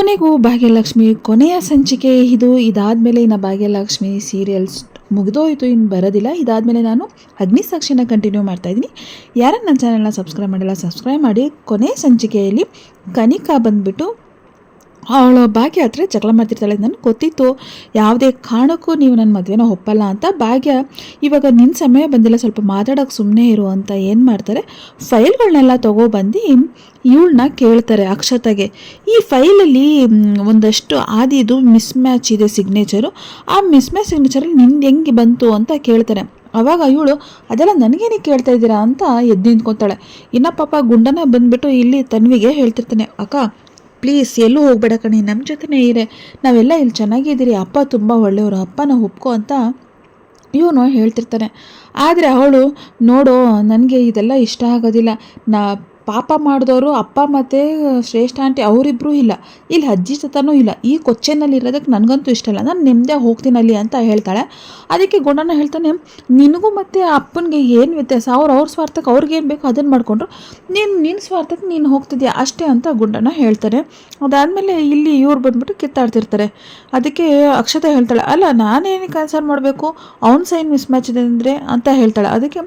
ಕೊನೆಗೂ ಭಾಗ್ಯಲಕ್ಷ್ಮಿ ಕೊನೆಯ ಸಂಚಿಕೆ ಇದಾದಮೇಲೆ ಇನ್ನು ಭಾಗ್ಯಲಕ್ಷ್ಮಿ ಸೀರಿಯಲ್ಸ್ ಮುಗಿದೋಯ್ತು, ಇನ್ನು ಬರೋದಿಲ್ಲ. ಇದಾದಮೇಲೆ ನಾನು ಅಗ್ನಿಸಾಕ್ಷಿನ ಕಂಟಿನ್ಯೂ ಮಾಡ್ತಾಯಿದ್ದೀನಿ. ಯಾರು ನನ್ನ ಚಾನಲ್ನ ಸಬ್ಸ್ಕ್ರೈಬ್ ಮಾಡಿಲ್ಲ ಸಬ್ಸ್ಕ್ರೈಬ್ ಮಾಡಿ. ಕೊನೆಯ ಸಂಚಿಕೆಯಲ್ಲಿ ಕನಿಕಾ ಬಂದುಬಿಟ್ಟು ಅವಳು ಭಾಗ್ಯ ಹತ್ರ ಜಗಳ ಮಾಡ್ತಿರ್ತಾಳೆ. ನನಗೆ ಗೊತ್ತಿತ್ತು ಯಾವುದೇ ಕಾರಣಕ್ಕೂ ನೀವು ನನ್ನ ಮದುವೆನ ಒಪ್ಪಲ್ಲ ಅಂತ. ಭಾಗ್ಯ ಇವಾಗ ನಿನ್ನ ಸಮಯ ಬಂದಿಲ್ಲ, ಸ್ವಲ್ಪ ಮಾತಾಡೋಕ್ಕೆ ಸುಮ್ಮನೆ ಇರು ಅಂತ ಏನು ಮಾಡ್ತಾರೆ, ಫೈಲ್ಗಳನ್ನೆಲ್ಲ ತೊಗೊಬಂದು ಇವಳನ್ನ ಕೇಳ್ತಾರೆ ಅಕ್ಷತಾಗೆ. ಈ ಫೈಲಲ್ಲಿ ಒಂದಷ್ಟು ಆದಿದು ಮಿಸ್ ಮ್ಯಾಚ್ ಇದೆ ಸಿಗ್ನೇಚರು. ಆ ಮಿಸ್ ಮ್ಯಾಚ್ ಸಿಗ್ನೇಚರಲ್ಲಿ ನಿಂದು ಹೆಂಗೆ ಬಂತು ಅಂತ ಕೇಳ್ತಾರೆ. ಆವಾಗ ಇವಳು ಅದೆಲ್ಲ ನನಗೇನೆ ಕೇಳ್ತಾ ಇದ್ದೀರಾ ಅಂತ ಎದ್ದು ನಿಂತ್ಕೊತಾಳೆ. ಇನ್ನು ಪಾಪ ಗುಂಡನ ಬಂದುಬಿಟ್ಟು ಇಲ್ಲಿ ತನ್ವಿಗೆ ಹೇಳ್ತಿರ್ತಾನೆ, ಅಕ್ಕ ಪ್ಲೀಸ್ ಎಲ್ಲೂ ಹೋಗ್ಬೇಡ ಕಣಿ, ನಮ್ಮ ಜೊತೆನೇ ಇರೆ, ನಾವೆಲ್ಲ ಇಲ್ಲಿ ಚೆನ್ನಾಗಿದ್ದೀರಿ, ಅಪ್ಪ ತುಂಬ ಒಳ್ಳೆಯವರು, ಅಪ್ಪನ ಒಪ್ಕೋ ಅಂತ ಇವನು ಹೇಳ್ತಿರ್ತಾನೆ. ಆದರೆ ಅವಳು ನೋಡು ನನಗೆ ಇದೆಲ್ಲ ಇಷ್ಟ ಆಗೋದಿಲ್ಲ, ಪಾಪ ಮಾಡಿದವರು ಅಪ್ಪ ಮತ್ತು ಶ್ರೇಷ್ಠ ಆಂಟಿ ಅವರಿಬ್ಬರೂ ಇಲ್ಲ, ಇಲ್ಲಿ ಅಜ್ಜಿ ಜೊತೆನೂ ಇಲ್ಲ, ಈ ಕೊಚ್ಚೆನಲ್ಲಿ ಇರೋದಕ್ಕೆ ನನಗಂತೂ ಇಷ್ಟ ಇಲ್ಲ, ನಾನು ನೆಮ್ಮದಿ ಹೋಗ್ತೀನಲ್ಲಿ ಅಂತ ಹೇಳ್ತಾಳೆ. ಅದಕ್ಕೆ ಗುಂಡನ ಹೇಳ್ತಾನೆ, ನಿನಗೂ ಮತ್ತು ಅಪ್ಪನಿಗೆ ಏನು ವ್ಯತ್ಯಾಸ, ಅವ್ರ ಸ್ವಾರ್ಥಕ್ಕೆ ಅವ್ರಿಗೇನು ಬೇಕು ಅದನ್ನು ಮಾಡಿಕೊಂಡ್ರು, ನಿನ್ನ ಸ್ವಾರ್ಥಕ್ಕೆ ನೀನು ಹೋಗ್ತಿದ್ಯಾ ಅಷ್ಟೇ ಅಂತ ಗುಂಡನ ಹೇಳ್ತಾರೆ. ಅದಾದಮೇಲೆ ಇಲ್ಲಿ ಇವ್ರು ಬಂದ್ಬಿಟ್ಟು ಕಿತ್ತಾಡ್ತಿರ್ತಾರೆ. ಅದಕ್ಕೆ ಅಕ್ಷತಾ ಹೇಳ್ತಾಳೆ, ಅಲ್ಲ ನಾನೇನು ಕ್ಯಾನ್ಸಲ್ ಮಾಡಬೇಕು, ಅವ್ನ ಸೈನ್ ಮಿಸ್ ಮ್ಯಾಚ್ ಇದೆ ಅಂದರೆ ಅಂತ ಹೇಳ್ತಾಳೆ. ಅದಕ್ಕೆ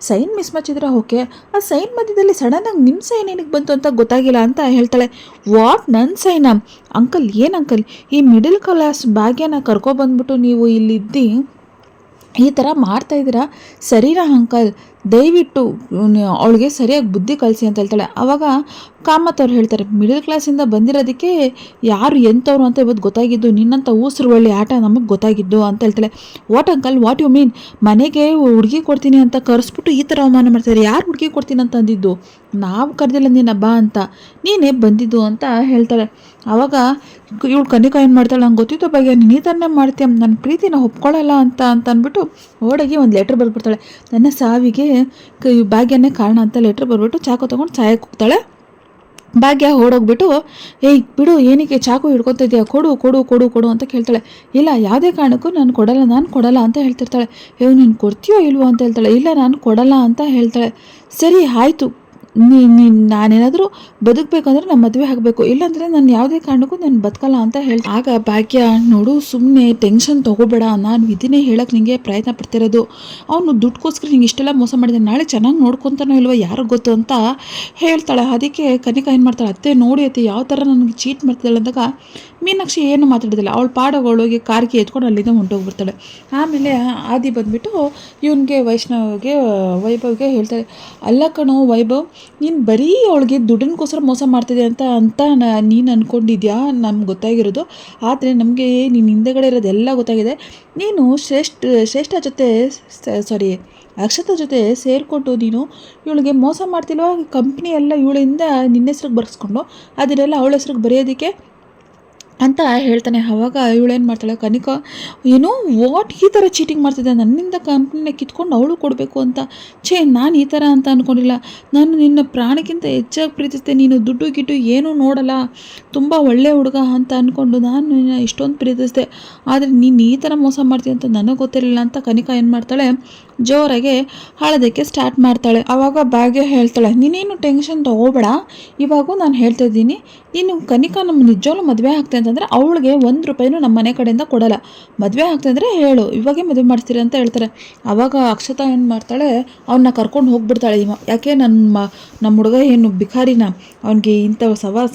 ಸೈನ್ ಮಿಸ್ ಮ್ಯಾಚ್ ಇದ್ರೆ ಓಕೆ, ಆ ಸೈನ್ ಮಧ್ಯದಲ್ಲಿ ಸಡನ್ನಾಗಿ ನಿಮ್ಮ ಸೈನ್ ಏನಕ್ಕೆ ಬಂತು ಅಂತ ಗೊತ್ತಾಗಿಲ್ಲ ಅಂತ ಹೇಳ್ತಾಳೆ. ವಾಟ್, ನನ್ನ ಸೈನಾ? ಅಂಕಲ್ ಏನು ಅಂಕಲ್, ಈ ಮಿಡಲ್ ಕ್ಲಾಸ್ ಭಾಗ್ಯನ ಕರ್ಕೊಬಂದ್ಬಿಟ್ಟು ನೀವು ಇಲ್ಲಿದ್ದು ಈ ಥರ ಮಾಡ್ತಾಯಿದ್ದೀರಾ, ಸರಿನಾ ಅಂಕಲ್? ದಯವಿಟ್ಟು ಅವಳಿಗೆ ಸರಿಯಾಗಿ ಬುದ್ಧಿ ಕಲಿಸಿ ಅಂತ ಹೇಳ್ತಾಳೆ. ಆವಾಗ ಕಾಮತ್ ಅವ್ರು ಹೇಳ್ತಾರೆ, ಮಿಡಲ್ ಕ್ಲಾಸಿಂದ ಬಂದಿರೋದಕ್ಕೆ ಯಾರು ಎಂಥವ್ರು ಅಂತ ಇವತ್ತು ಗೊತ್ತಾಗಿದ್ದು, ನಿನ್ನಂಥ ಊಸರು ಒಳ್ಳೆ ಆಟ ನಮಗೆ ಗೊತ್ತಾಗಿದ್ದು ಅಂತ ಹೇಳ್ತಾಳೆ. What uncle, what you mean? ಮನೆಗೆ ಹುಡುಗಿ ಕೊಡ್ತೀನಿ ಅಂತ ಕರೆಸ್ಬಿಟ್ಟು ಈ ಥರ ಅವಮಾನ ಮಾಡ್ತಾರೆ. ಯಾರು ಹುಡುಗಿ ಕೊಡ್ತೀನಿ ಅಂತ ಅಂದಿದ್ದು? ನಾವು ಕರೆದಿಲ್ಲ ನಿನ್ನ ಬಾ ಅಂತ, ನೀನೇ ಬಂದಿದ್ದು ಅಂತ ಹೇಳ್ತಾಳೆ. ಆವಾಗ ಇವಳು ಕನಿಕಾ ಏನು ಮಾಡ್ತಾಳೆ, ನಂಗೆ ಗೊತ್ತಿತ್ತು ಬಗ್ಗೆ ನೀನು ಈ ಥರನೇ ಮಾಡ್ತೀಯ, ನನ್ನ ಪ್ರೀತಿನ ಒಪ್ಕೊಳ್ಳಲ್ಲ ಅಂತ ಅಂದ್ಬಿಟ್ಟು ಓಡಾಗಿ ಒಂದು ಲೆಟ್ರ್ ಬರ್ಬಿಡ್ತಾಳೆ. ನನ್ನ ಸಾವಿಗೆ ಭಾಗ್ಯನೇ ಕಾರಣ ಅಂತ ಲೆಟ್ರ್ ಬರ್ಬಿಟ್ಟು ಚಾಕು ತೊಗೊಂಡು ಸಾಯಕ್ಕೆ ಹೋಗ್ತಾಳೆ. ಭಾಗ್ಯ ಓಡೋಗ್ಬಿಟ್ಟು, ಏಯ್ ಬಿಡು, ಏನಕ್ಕೆ ಚಾಕು ಹಿಡ್ಕೊತಾ ಇದೆಯಾ, ಕೊಡು ಕೊಡು ಕೊಡು ಕೊಡು ಅಂತ ಕೇಳ್ತಾಳೆ. ಇಲ್ಲ ಯಾವುದೇ ಕಾರಣಕ್ಕೂ ನಾನು ಕೊಡಲ್ಲ ಅಂತ ಹೇಳ್ತಿರ್ತಾಳೆ. ನೀನು ಕೊಡ್ತೀಯೋ ಇಲ್ವೋ ಅಂತ ಹೇಳ್ತಾಳೆ. ಇಲ್ಲ ನಾನು ಕೊಡಲ್ಲ ಅಂತ ಹೇಳ್ತಾಳೆ. ಸರಿ ಆಯಿತು, ನಾನೇನಾದರೂ ಬದುಕಬೇಕಂದ್ರೆ ನಮ್ಮ ಮದುವೆ ಆಗಬೇಕು, ಇಲ್ಲಾಂದರೆ ನಾನು ಯಾವುದೇ ಕಾರಣಕ್ಕೂ ನಾನು ಬದುಕಲ್ಲ ಅಂತ ಆಗ ಭಾಗ್ಯ, ನೋಡು ಸುಮ್ಮನೆ ಟೆನ್ಷನ್ ತೊಗೋಬೇಡ, ನಾನು ಇದನ್ನೇ ಹೇಳೋಕ್ಕೆ ನಿಮಗೆ ಪ್ರಯತ್ನ ಪಡ್ತಿರೋದು, ಅವನು ದುಡ್ಡುಗೋಸ್ಕರ ನಿಂಗೆ ಇಷ್ಟೆಲ್ಲ ಮೋಸ ಮಾಡಿದೆ, ನಾಳೆ ಚೆನ್ನಾಗಿ ನೋಡ್ಕೊತಾನೋ ಇಲ್ವೋ ಯಾರು ಗೊತ್ತು ಅಂತ ಹೇಳ್ತಾಳೆ. ಅದಕ್ಕೆ ಕನಿಕಾ ಏನು ಮಾಡ್ತಾಳೆ, ಅತ್ತೆ ನೋಡಿ ಅತ್ತೆ ಯಾವ ಥರ ನನಗೆ ಚೀಟ್ ಮಾಡ್ತಿದ್ದಾಳೆ ಅಂದಾಗ ಮೀನಾಕ್ಷಿ ಏನು ಮಾತಾಡೋದಿಲ್ಲ, ಅವಳು ಪಾಡೋಗಳಿಗೆ ಕಾರ್ಗೆ ಎತ್ಕೊಂಡು ಅಲ್ಲಿಂದ ಹೊಂಟೋಗ್ಬಿಡ್ತಾಳೆ. ಆಮೇಲೆ ಆದಿ ಬಂದುಬಿಟ್ಟು ಇವನಿಗೆ ವೈಭವ್ಗೆ ಹೇಳ್ತಾಳೆ, ಅಲ್ಲ ಕಣೋ ವೈಭವ್, ನೀನು ಬರೀ ಅವಳಿಗೆ ದುಡ್ಡಿನಗೋಸ್ಕರ ಮೋಸ ಮಾಡ್ತಿದ್ದೆ ಅಂತ ನೀನು ಅಂದ್ಕೊಂಡಿದ್ಯಾ, ನಮ್ಗೆ ಗೊತ್ತಾಗಿರೋದು. ಆದರೆ ನಮಗೆ ನೀನು ಹಿಂದೆಗಡೆ ಇರೋದೆಲ್ಲ ಗೊತ್ತಾಗಿದೆ. ನೀನು ಶ್ರೇಷ್ಠ ಜೊತೆ ಅಕ್ಷತಾ ಜೊತೆ ಸೇರಿಕೊಂಡು ನೀನು ಇವಳಿಗೆ ಮೋಸ ಮಾಡ್ತಿಲ್ವ, ಕಂಪ್ನಿ ಎಲ್ಲ ಇವಳಿಂದ ನಿನ್ನ ಹೆಸ್ರಿಗೆ ಬರ್ಸ್ಕೊಂಡು ಅದನ್ನೆಲ್ಲ ಅವಳ ಹೆಸ್ರಿಗೆ ಬರೆಯೋದಕ್ಕೆ ಅಂತ ಹೇಳ್ತಾನೆ. ಆವಾಗ ಇವಳೇನು ಮಾಡ್ತಾಳೆ, ಕನಿಕಾ ಏನು ವಾಟ್ ಈ ಥರ ಚೀಟಿಂಗ್ ಮಾಡ್ತಿದ್ದೆ, ನನ್ನಿಂದ ಕಂಪ್ನಿನ ಕಿತ್ಕೊಂಡು ಅವಳು ಕೊಡಬೇಕು ಅಂತ, ನಾನು ಈ ಥರ ಅಂತ ಅಂದ್ಕೊಂಡಿಲ್ಲ, ನಾನು ನಿನ್ನ ಪ್ರಾಣಕ್ಕಿಂತ ಹೆಚ್ಚಾಗಿ ಪ್ರೀತಿಸ್ತೆ, ನೀನು ದುಡ್ಡು ಗಿಡ್ಡು ಏನೂ ನೋಡಲ್ಲ, ತುಂಬ ಒಳ್ಳೆ ಹುಡುಗ ಅಂತ ಅಂದ್ಕೊಂಡು ನಾನು ಇಷ್ಟೊಂದು ಪ್ರೀತಿಸ್ದೆ, ಆದರೆ ನೀನು ಈ ಥರ ಮೋಸ ಮಾಡ್ತೀಯ ಅಂತ ನನಗೆ ಗೊತ್ತಿರಲಿಲ್ಲ ಅಂತ ಕನಿಕಾ ಏನು ಮಾಡ್ತಾಳೆ, ಜೋರಾಗೆ ಹಾಳೋದಕ್ಕೆ ಸ್ಟಾರ್ಟ್ ಮಾಡ್ತಾಳೆ. ಆವಾಗ ಭಾಗ್ಯ ಹೇಳ್ತಾಳೆ, ನೀನೇನು ಟೆನ್ಷನ್ ತೊಗೋಬೇಡ, ಇವಾಗೂ ನಾನು ಹೇಳ್ತಾ ಇದ್ದೀನಿ, ನೀನು ಕನಿಕಾ ನಮ್ಮ ನಿಜವಾಗ್ಲೂ ಮದುವೆ ಆಗ್ತದೆ ಅಂತಂದರೆ ಅವಳಿಗೆ ₹1 ನಮ್ಮ ಮನೆ ಕಡೆಯಿಂದ ಕೊಡಲ್ಲ, ಮದುವೆ ಆಗ್ತಂದರೆ ಹೇಳು, ಇವಾಗೇ ಮದುವೆ ಮಾಡ್ತೀರಿ ಅಂತ ಹೇಳ್ತಾರೆ. ಆವಾಗ ಅಕ್ಷತಾ ಏನು ಮಾಡ್ತಾಳೆ, ಅವನ್ನ ಕರ್ಕೊಂಡು ಹೋಗ್ಬಿಡ್ತಾಳೆ. ಯಾಕೆ ನಮ್ಮ ಹುಡುಗ ಏನು ಭಿಖಾರಿನ, ಅವನಿಗೆ ಇಂಥ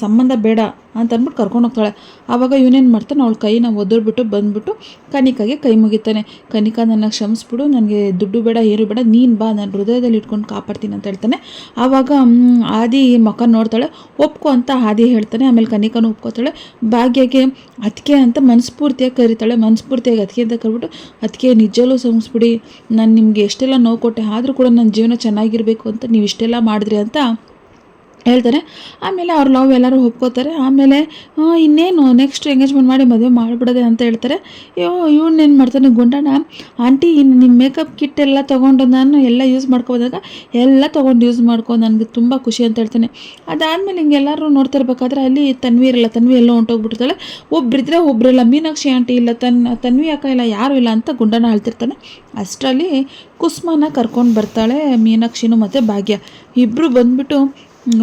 ಸಂಬಂಧ ಬೇಡ ಅಂತ ಅಂದ್ಬಿಟ್ಟು ಕರ್ಕೊಂಡು ಹೋಗ್ತಾಳೆ. ಆವಾಗ ಇವನೇನು ಮಾಡ್ತಾನೆ, ಅವಳ ಕೈನ ಒದರ್ಬಿಟ್ಟು ಬಂದುಬಿಟ್ಟು ಕನಿಕಾಗೆ ಕೈ ಮುಗಿತಾನೆ. ಕನಿಕಾ ನನ್ನ ಕ್ಷಮಿಸ್ಬಿಡು, ನನಗೆ ದುಡ್ಡು ಬೇಡ ಏನು ಬೇಡ, ನೀನು ಬಾ, ನಾನು ಹೃದಯದಲ್ಲಿ ಇಟ್ಕೊಂಡು ಕಾಪಾಡ್ತೀನಿ ಅಂತ ಹೇಳ್ತಾನೆ. ಆವಾಗ ಆದಿ ಮಕ್ಕ ನೋಡ್ತಾಳೆ, ಒಪ್ಕೊ ಅಂತ ಆದಿ ಹೇಳ್ತಾನೆ. ಆಮೇಲೆ ಕನಿಕಾನು ಒಪ್ಕೋತಾಳೆ. ಭಾಗ್ಯಗೆ ಅದಕ್ಕೆ ಅಂತ ಮನಸ್ಫೂರ್ತಿಯಾಗಿ ಕರಿತಾಳೆ. ಮನಸ್ಫೂರ್ತಿಯಾಗಿ ಅದಕ್ಕೆ ಅಂತ ಕರ್ಬಿಟ್ಟು, ಅದಕ್ಕೆ ನಿಜಲ್ಲೂ ಕ್ಷಮಿಸ್ಬಿಡಿ, ನಾನು ನಿಮಗೆ ಎಷ್ಟೆಲ್ಲ ನೋವು ಕೊಟ್ಟೆ, ಆದರೂ ಕೂಡ ನನ್ನ ಜೀವನ ಚೆನ್ನಾಗಿರಬೇಕು ಅಂತ ನೀವು ಇಷ್ಟೆಲ್ಲ ಮಾಡಿದ್ರಿ ಅಂತ ಹೇಳ್ತಾರೆ. ಆಮೇಲೆ ಅವ್ರ ಲವ್ ಎಲ್ಲರೂ ಒಪ್ಕೋತಾರೆ. ಆಮೇಲೆ ಇನ್ನೇನು ನೆಕ್ಸ್ಟ್ ಎಂಗೇಜ್ಮೆಂಟ್ ಮಾಡಿ ಮದುವೆ ಮಾಡಿಬಿಡೋದೆ ಅಂತ ಹೇಳ್ತಾರೆ. ಇವನ್ನೇನು ಮಾಡ್ತಾನೆ ಗುಂಡಣ್ಣ, ಆಂಟಿ ಇನ್ನು ನಿಮ್ಮ ಮೇಕಪ್ ಕಿಟ್ ಎಲ್ಲ ತೊಗೊಂಡು ನಾನು ಎಲ್ಲ ಯೂಸ್ ಮಾಡ್ಕೋದಾಗ ಎಲ್ಲ ತೊಗೊಂಡು ಯೂಸ್ ಮಾಡ್ಕೊ, ನನಗೆ ತುಂಬ ಖುಷಿ ಅಂತ ಹೇಳ್ತಾನೆ. ಅದಾದಮೇಲೆ ಹಿಂಗೆಲ್ಲರೂ ನೋಡ್ತಿರ್ಬೇಕಾದ್ರೆ ಅಲ್ಲಿ ತನ್ವಿ ಇರಲ್ಲ, ತನ್ವಿ ಎಲ್ಲೋ ಹೊಂಟೋಗ್ಬಿಡ್ತಾಳೆ. ಒಬ್ಬರಿದ್ರೆ ಒಬ್ಬರಿಲ್ಲ, ಮೀನಾಕ್ಷಿ ಆಂಟಿ ಇಲ್ಲ, ತನ್ವಿ ಅಕ್ಕ ಇಲ್ಲ, ಯಾರೂ ಇಲ್ಲ ಅಂತ ಗುಂಡಣ್ಣ ಹೇಳ್ತಿರ್ತಾನೆ. ಅಷ್ಟರಲ್ಲಿ ಕುಸುಮನ ಕರ್ಕೊಂಡು ಬರ್ತಾಳೆ ಮೀನಾಕ್ಷಿನೂ ಮತ್ತು ಭಾಗ್ಯ. ಇಬ್ಬರು ಬಂದುಬಿಟ್ಟು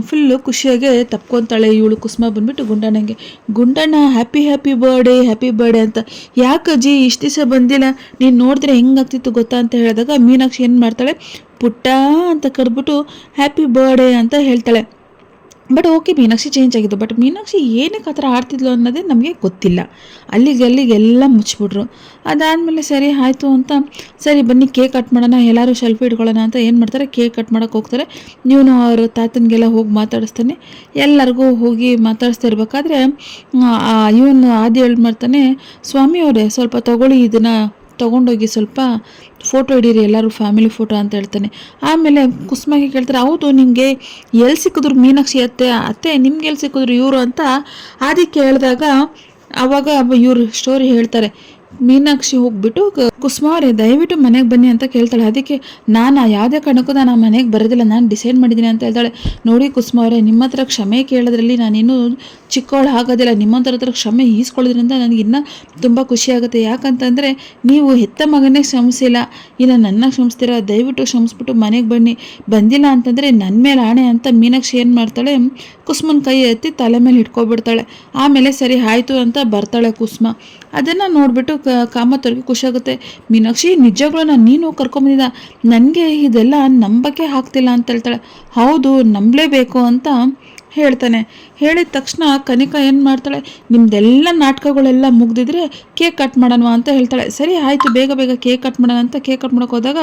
ಫುಲ್ಲು ಖುಷಿಯಾಗೆ ತಪ್ಕೊತಾಳೆ ಇವಳು ಕುಸುಮ ಬಂದ್ಬಿಟ್ಟು ಗುಂಡಣ್ಣಂಗೆ, ಗುಂಡಣ್ಣ ಹ್ಯಾಪಿ ಬರ್ಡೇ ಅಂತ. ಯಾಕಜ್ಜಿ ಇಷ್ಟು ದಿವಸ ಬಂದಿಲ್ಲ, ನೀನು ನೋಡಿದ್ರೆ ಹೆಂಗಾಗ್ತಿತ್ತು ಗೊತ್ತಾ ಅಂತ ಹೇಳಿದಾಗ ಮೀನಾಕ್ಷಿ ಏನು ಮಾಡ್ತಾಳೆ, ಪುಟ್ಟ ಅಂತ ಕರೆದ್ಬಿಟ್ಟು ಹ್ಯಾಪಿ ಬರ್ಡೇ ಅಂತ ಹೇಳ್ತಾಳೆ. ಬಟ್ ಓಕೆ, ಮೀನಾಕ್ಷಿ ಚೇಂಜ್ ಆಗಿದ್ದು, ಬಟ್ ಮೀನಾಕ್ಷಿ ಏನಕ್ಕೆ ಆ ಥರ ಆಡ್ತಿದ್ಲು ಅನ್ನೋದೇ ನಮಗೆ ಗೊತ್ತಿಲ್ಲ. ಅಲ್ಲಿಗೆಲ್ಲ ಮುಚ್ಚಿಬಿಟ್ರು. ಅದಾದಮೇಲೆ ಸರಿ ಆಯಿತು ಅಂತ, ಸರಿ ಬನ್ನಿ ಕೇಕ್ ಕಟ್ ಮಾಡೋಣ, ಎಲ್ಲರೂ ಸೆಲ್ಫಿ ಇಟ್ಕೊಳ್ಳೋಣ ಅಂತ ಏನು ಮಾಡ್ತಾರೆ, ಕೇಕ್ ಕಟ್ ಮಾಡೋಕ್ಕೆ ಹೋಗ್ತಾರೆ. ಇವನು ಅವ್ರ ತಾತನಿಗೆಲ್ಲ ಹೋಗಿ ಮಾತಾಡಿಸ್ತಾನೆ. ಎಲ್ಲರಿಗೂ ಹೋಗಿ ಮಾತಾಡಿಸ್ತಿರ್ಬೇಕಾದ್ರೆ ಇವನು ಆದಿ ಹೇಳಿ ಮಾಡ್ತಾನೆ, ಸ್ವಾಮಿ ಅವರೇ ಸ್ವಲ್ಪ ತಗೊಳ್ಳಿ, ಇದನ್ನು ತೊಗೊಂಡೋಗಿ ಸ್ವಲ್ಪ ಫೋಟೋ ಹಿಡೀರಿ ಎಲ್ಲರೂ ಫ್ಯಾಮಿಲಿ ಫೋಟೋ ಅಂತ ಹೇಳ್ತಾನೆ. ಆಮೇಲೆ ಕುಸುಮಾಗೆ ಕೇಳ್ತಾರೆ, ಹೌದು ನಿಮಗೆ ಎಲ್ಲಿ ಸಿಕ್ಕಿದ್ರು ಮೀನಾಕ್ಷಿ ಅತ್ತೆ ನಿಮ್ಗೆ ಎಲ್ಲಿ ಸಿಕ್ಕಿದ್ರು ಇವರು ಅಂತ ಆದಿ ಕೇಳಿದಾಗ ಆವಾಗ ಇವ್ರು ಸ್ಟೋರಿ ಹೇಳ್ತಾರೆ. ಮೀನಾಕ್ಷಿ ಹೋಗ್ಬಿಟ್ಟು ಕುಸುಮ ಅವರೇ ದಯವಿಟ್ಟು ಮನೆಗೆ ಬನ್ನಿ ಅಂತ ಕೇಳ್ತಾಳೆ. ಅದಕ್ಕೆ ನಾನು ಯಾವುದೇ ಕಾರಣಕ್ಕೂ ನಾನು ಮನೆಗೆ ಬರೋದಿಲ್ಲ, ನಾನು ಡಿಸೈಡ್ ಮಾಡಿದ್ದೀನಿ ಅಂತ ಹೇಳ್ತಾಳೆ. ನೋಡಿ ಕುಸುಮ ಅವರೇ, ನಿಮ್ಮ ಹತ್ರ ಕ್ಷಮೆ ಕೇಳೋದ್ರಲ್ಲಿ ನಾನಿನ್ನೂ ಚಿಕ್ಕವಳು ಆಗೋದಿಲ್ಲ, ನಿಮ್ಮಂಥರ ಹತ್ರ ಕ್ಷಮೆ ಈಸ್ಕೊಳ್ಳೋದ್ರಿಂದ ನನಗಿನ್ನೂ ತುಂಬ ಖುಷಿಯಾಗುತ್ತೆ. ಯಾಕಂತಂದರೆ ನೀವು ಹೆತ್ತ ಮಗನೇ ಕ್ಷಮಿಸಿಲ್ಲ, ಇಲ್ಲ ನನ್ನ ಕ್ಷಮಿಸ್ತೀರಾ, ದಯವಿಟ್ಟು ಕ್ಷಮಿಸ್ಬಿಟ್ಟು ಮನೆಗೆ ಬನ್ನಿ, ಬಂದಿಲ್ಲ ಅಂತಂದರೆ ನನ್ನ ಮೇಲೆ ಆಣೆ ಅಂತ ಮೀನಾಕ್ಷಿ ಏನು ಮಾಡ್ತಾಳೆ, ಕುಸುಮನ ಕೈ ಎತ್ತಿ ತಲೆ ಮೇಲೆ ಇಟ್ಕೊಬಿಡ್ತಾಳೆ. ಆಮೇಲೆ ಸರಿ ಆಯಿತು ಅಂತ ಬರ್ತಾಳೆ ಕುಸುಮ. ಅದನ್ನು ನೋಡಿಬಿಟ್ಟು ಕಾಮತ್ತವ್ರಿಗೆ ಖುಷಿಯಾಗುತ್ತೆ. ಮೀನಾಕ್ಷಿ ನಿಜಗಳು ನೀನು ಕರ್ಕೊಂಬಂದಿದ್ದ, ನನಗೆ ಇದೆಲ್ಲ ನಂಬಕ್ಕೆ ಆಗ್ತಿಲ್ಲ ಅಂತ ಹೇಳ್ತಾಳೆ. ಹೌದು ನಂಬಲೇಬೇಕು ಅಂತ ಹೇಳ್ತಾನೆ. ಹೇಳಿದ ತಕ್ಷಣ ಕನಿಕಾ ಏನು ಮಾಡ್ತಾಳೆ, ನಿಮ್ದೆಲ್ಲ ನಾಟಕಗಳೆಲ್ಲ ಮುಗ್ದಿದ್ರೆ ಕೇಕ್ ಕಟ್ ಮಾಡೋಣ ಅಂತ ಹೇಳ್ತಾಳೆ. ಸರಿ ಆಯಿತು, ಬೇಗ ಕೇಕ್ ಕಟ್ ಮಾಡೋಣ ಅಂತ ಕೇಕ್ ಕಟ್ ಮಾಡೋಕೆ ಹೋದಾಗ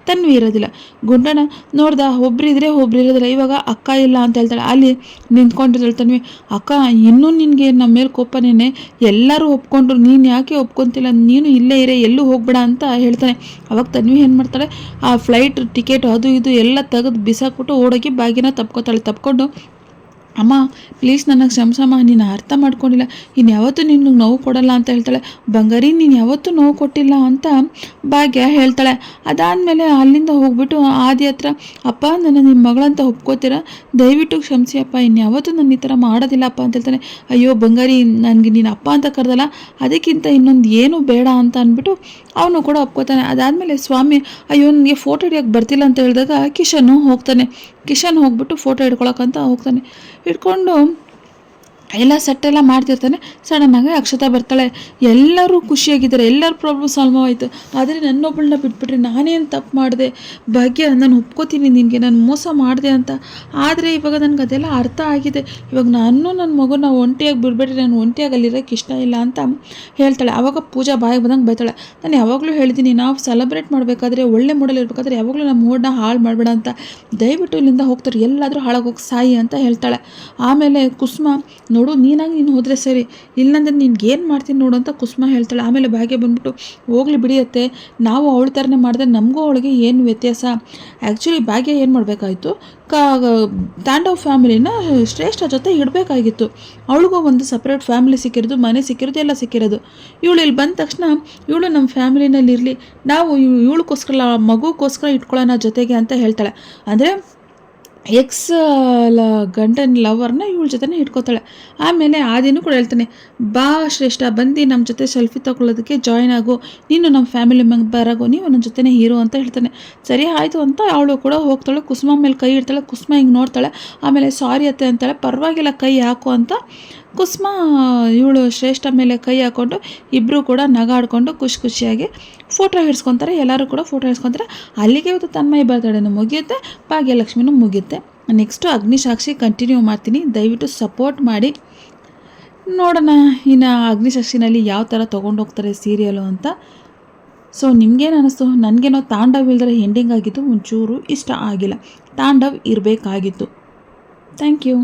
ತನ್ವಿ ಇರೋದಿಲ್ಲ. ಗುಂಡಣ್ಣ ನೋಡ್ದ, ಒಬ್ರಿದ್ರೆ ಒಬ್ರು ಇರೋದಿಲ್ಲ, ಇವಾಗ ಅಕ್ಕ ಇಲ್ಲ ಅಂತ ಹೇಳ್ತಾಳೆ. ಅಲ್ಲಿ ನಿಂತ್ಕೊಂಡಿರ್ತಾಳೆ ತನ್ವಿ. ಅಕ್ಕ ಇನ್ನೂ ನಿನಗೆ ನಮ್ಮ ಮೇಲೆ ಕೋಪನೇನೆ, ಎಲ್ಲರೂ ಒಪ್ಕೊಂಡ್ರು, ನೀನು ಯಾಕೆ ಒಪ್ಕೊತಿಲ್ಲ, ನೀನು ಇಲ್ಲೇ ಇರೇ, ಎಲ್ಲೂ ಹೋಗ್ಬೇಡ ಅಂತ ಹೇಳ್ತಾನೆ. ಅವಾಗ ತನ್ವಿ ಏನು ಮಾಡ್ತಾಳೆ, ಆ ಫ್ಲೈಟ್ ಟಿಕೆಟ್ ಅದು ಇದು ಎಲ್ಲ ತೆಗೆದು ಬಿಸಾಕ್ಬಿಟ್ಟು ಓಡೋಗಿ ಬಾಗಿನ ತಪ್ಕೊಂಡು ಅಮ್ಮ ಪ್ಲೀಸ್ ನನಗೆ ಕ್ಷಮಿಸಮ್ಮ, ನೀನು ಅರ್ಥ ಮಾಡ್ಕೊಂಡಿಲ್ಲ, ಇನ್ನು ಯಾವತ್ತೂ ನಿನಗೆ ನೋವು ಕೊಡಲ್ಲ ಅಂತ ಹೇಳ್ತಾಳೆ. ಬಂಗಾರಿ ನೀನು ಯಾವತ್ತೂ ನೋವು ಕೊಟ್ಟಿಲ್ಲ ಅಂತ ಭಾಗ್ಯ ಹೇಳ್ತಾಳೆ. ಅದಾದಮೇಲೆ ಅಲ್ಲಿಂದ ಹೋಗ್ಬಿಟ್ಟು ಆದಿ ಹತ್ರ, ಅಪ್ಪ ನನ್ನ ನಿಮ್ಮ ಮಗಳಂತ ಒಪ್ಕೋತೀರಾ, ದಯವಿಟ್ಟು ಕ್ಷಮಿಸಿ ಅಪ್ಪ, ಇನ್ನು ಯಾವತ್ತೂ ನನ್ನ ಈ ಥರ ಮಾಡೋದಿಲ್ಲಪ್ಪ ಅಂತ ಹೇಳ್ತಾನೆ. ಅಯ್ಯೋ ಬಂಗಾರಿ, ನನಗೆ ನೀನು ಅಪ್ಪ ಅಂತ ಕರೆದಲ್ಲ, ಅದಕ್ಕಿಂತ ಇನ್ನೊಂದು ಏನೂ ಬೇಡ ಅಂತ ಅಂದ್ಬಿಟ್ಟು ಅವನು ಕೂಡ ಒಪ್ಕೋತಾನೆ. ಅದಾದಮೇಲೆ ಸ್ವಾಮಿ, ಅಯ್ಯೋ ನನಗೆ ಫೋಟೋ ಹಿಡಿಯೋಕ್ಕೆ ಬರ್ತಿಲ್ಲ ಅಂತ ಹೇಳಿದಾಗ ಕಿಶನ್ ಹೋಗ್ಬಿಟ್ಟು ಫೋಟೋ ಹಿಡ್ಕೊಳಕ್ಕಂತ ಹೋಗ್ತಾನೆ. ಹಿಡ್ಕೊಂಡು ಎಲ್ಲ ಸೆಟ್ಟೆಲ್ಲ ಮಾಡ್ತಿರ್ತಾನೆ. ಸಡನ್ನಾಗಿ ಅಕ್ಷತಾ ಬರ್ತಾಳೆ. ಎಲ್ಲರೂ ಖುಷಿಯಾಗಿದ್ದಾರೆ, ಎಲ್ಲರ ಪ್ರಾಬ್ಲಮ್ ಸಾಲ್ವ್ ಆಯಿತು. ಆದರೆ ನನ್ನೊಬ್ಬಳನ್ನ ಬಿಟ್ಬಿಟ್ರೆ ನಾನೇನು ತಪ್ಪು ಮಾಡಿದೆ ಭಾಗ್ಯ, ನಾನು ಒಪ್ಕೋತೀನಿ ನಿನಗೆ ನಾನು ಮೋಸ ಮಾಡಿದೆ ಅಂತ. ಆದರೆ ಇವಾಗ ನನಗೆ ಅದೆಲ್ಲ ಅರ್ಥ ಆಗಿದೆ, ಇವಾಗ ನಾನು ನನ್ನ ಮಗುನ ಒಂಟಿಯಾಗಿ ಬಿಡ್ಬೇಡ್ರಿ, ನಾನು ಒಂಟಿಯಾಗಿ ಅಲ್ಲಿರೋಕ್ಕೆ ಇಷ್ಟ ಇಲ್ಲ ಅಂತ ಹೇಳ್ತಾಳೆ. ಆವಾಗ ಪೂಜಾ ಬಾಯಿಗೆ ಬಂದಂಗೆ ಬೈತಾಳೆ. ನಾನು ಯಾವಾಗಲೂ ಹೇಳ್ತೀನಿ, ನಾವು ಸೆಲೆಬ್ರೇಟ್ ಮಾಡಬೇಕಾದ್ರೆ ಒಳ್ಳೆ ಮೂಡಲ್ಲಿ ಇರಬೇಕಾದ್ರೆ ಯಾವಾಗಲೂ ನಮ್ಮ ಮೂಡನ್ನ ಹಾಳು ಮಾಡಬೇಡ ಅಂತ, ದಯವಿಟ್ಟು ಇಲ್ಲಿಂದ ಹೋಗ್ತಾರೆ, ಎಲ್ಲಾದರೂ ಹಾಳಾಗೋಗಿ ಸಾಯಿ ಅಂತ ಹೇಳ್ತಾಳೆ. ಆಮೇಲೆ ಕುಸುಮ, ನೋಡು ನೀನಾಗಿ ನೀನು ಹೋದರೆ ಸರಿ, ಇಲ್ಲಂದ್ರೆ ನಿನ್ಗೆ ಏನು ಮಾಡ್ತೀನಿ ನೋಡು ಅಂತ ಕುಸುಮ ಹೇಳ್ತಾಳೆ. ಆಮೇಲೆ ಭಾಗ್ಯ ಬಂದ್ಬಿಟ್ಟು, ಹೋಗ್ಲಿ ಬಿಡಿಯತ್ತೆ, ನಾವು ಅವಳ ಥರನೇ ಮಾಡಿದ್ರೆ ನಮಗೂ ಅವಳಿಗೆ ಏನು ವ್ಯತ್ಯಾಸ. ಆ್ಯಕ್ಚುಲಿ ಭಾಗ್ಯ ಏನು ಮಾಡಬೇಕಾಯಿತು, ತಾಂಡವ್ ಫ್ಯಾಮಿಲಿನ ಶ್ರೇಷ್ಠ ಜೊತೆ ಇಡಬೇಕಾಗಿತ್ತು. ಅವಳಿಗೂ ಒಂದು ಸಪ್ರೇಟ್ ಫ್ಯಾಮಿಲಿ ಸಿಕ್ಕಿರೋದು, ಮನೆ ಸಿಕ್ಕಿರೋದು, ಎಲ್ಲ ಸಿಕ್ಕಿರೋದು. ಇವಳು ಇಲ್ಲಿ ಬಂದ ತಕ್ಷಣ ಇವಳು ನಮ್ಮ ಫ್ಯಾಮಿಲಿನಲ್ಲಿ ಇರಲಿ, ನಾವು ಇವಳಿಗೋಸ್ಕರ ಮಗುಗೋಸ್ಕರ ಇಟ್ಕೊಳ್ಳೋಣ ಜೊತೆಗೆ ಅಂತ ಹೇಳ್ತಾಳೆ. ಅಂದರೆ ಗಂಡನ ಲವರ್ನ ಇವಳ ಜೊತೆನೇ ಇಟ್ಕೋತಾಳೆ. ಆಮೇಲೆ ಆದಿನೂ ಕೂಡ ಹೇಳ್ತಾನೆ, ಬಾ ಶ್ರೇಷ್ಠ ಬಂದು ನಮ್ಮ ಜೊತೆ ಸೆಲ್ಫಿ ತೊಗೊಳ್ಳೋದಕ್ಕೆ ಜಾಯ್ನ್ ಆಗು, ನೀನು ನಮ್ಮ ಫ್ಯಾಮಿಲಿ ಮೆಂಬರ್ ಆಗು, ನೀವು ನನ್ನ ಜೊತೆನೇ ಹೀರೋ ಅಂತ ಹೇಳ್ತಾನೆ. ಸರಿ ಆಯಿತು ಅಂತ ಅವಳು ಕೂಡ ಹೋಗ್ತಾಳೆ. ಕುಸುಮ ಮೇಲೆ ಕೈ ಇಡ್ತಾಳೆ. ಕುಸುಮ ಹಿಂಗೆ ನೋಡ್ತಾಳೆ. ಆಮೇಲೆ ಸಾರಿ ಅತ್ತೆ ಅಂತಾಳೆ. ಪರವಾಗಿಲ್ಲ ಕೈ ಹಾಕು ಅಂತ ಕುಸುಮ ಇವಳು ಶ್ರೇಷ್ಠ ಮೇಲೆ ಕೈ ಹಾಕ್ಕೊಂಡು ಇಬ್ಬರು ಕೂಡ ನಗಾಡ್ಕೊಂಡು ಖುಷಿಯಾಗಿ ಫೋಟೋ ಹಿಡ್ಸ್ಕೊತಾರೆ. ಎಲ್ಲರೂ ಕೂಡ ಫೋಟೋ ಹಿಡ್ಸ್ಕೊತಾರೆ. ಅಲ್ಲಿಗೆ ಇವತ್ತು ತನ್ಮಯ ಬರ್ತಡೇನೂ ಮುಗಿಯುತ್ತೆ, ಭಾಗ್ಯಲಕ್ಷ್ಮಿನೂ ಮುಗಿಯುತ್ತೆ. ನೆಕ್ಸ್ಟು ಅಗ್ನಿಸಾಕ್ಷಿ ಕಂಟಿನ್ಯೂ ಮಾಡ್ತೀನಿ, ದಯವಿಟ್ಟು ಸಪೋರ್ಟ್ ಮಾಡಿ ನೋಡೋಣ ಇನ್ನು ಅಗ್ನಿಸಾಕ್ಷಿನಲ್ಲಿ ಯಾವ ಥರ ತೊಗೊಂಡೋಗ್ತಾರೆ ಸೀರಿಯಲು ಅಂತ. ಸೊ ನಿಮಗೇನು ಅನ್ನಿಸ್ತು? ನನಗೇನೋ ತಾಂಡವ್ ಇಲ್ದರೆ ಎಂಡಿಂಗ್ ಆಗಿತ್ತು, ಒಂಚೂರು ಇಷ್ಟ ಆಗಿಲ್ಲ, ತಾಂಡವ್ ಇರಬೇಕಾಗಿತ್ತು. Thank you.